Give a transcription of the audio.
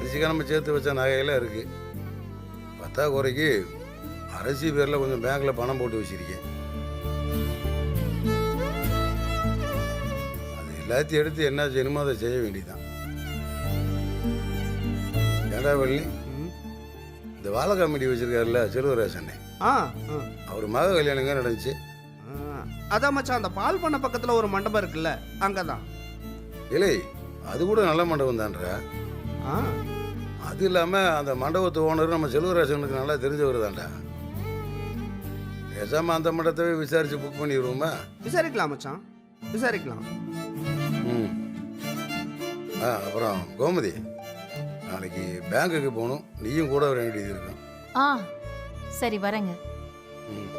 வாரிசுக்காக நம்ம சேர்த்து வச்ச நகையெல்லாம் இருக்குது. பத்தாக்குறைக்கு அரசி பேரில் கொஞ்சம் பேங்க்கில் பணம் போட்டு வச்சிருக்கேன். அது எல்லாத்தையும் எடுத்து என்ன செய்யணுமோ அதை செய்ய வேண்டியதுதான். ஏண்டா வள்ளி, இந்த வாழை கமிட்டி வச்சிருக்காருல்ல செல்வராசண்ணே, அவர் மக கல்யாணங்க நடந்துச்சு. அதான் மச்சான், அந்த பால் பண்ண பக்கத்தில் ஒரு மண்டபம் இருக்குல்ல, அங்கே தான். இல்லை, அது கூட நல்ல மண்டபம் தான்றா. அது இல்லாமல் அந்த மண்டபத்து ஓனர் நம்ம செல்வராசனுக்கு நல்லா தெரிஞ்சவர் தான்டா. பேசாமல் அந்த மண்டபத்தை விசாரித்து புக் பண்ணிடுவோமா? விசாரிக்கலாம் மச்சான், விசாரிக்கலாம். ம். அப்புறம் கோமதி, நாளைக்கு பேங்க்குக்கு போகணும், நீயும் கூட வர வேண்டியது இருக்கும். சரி வரேங்க. ம்.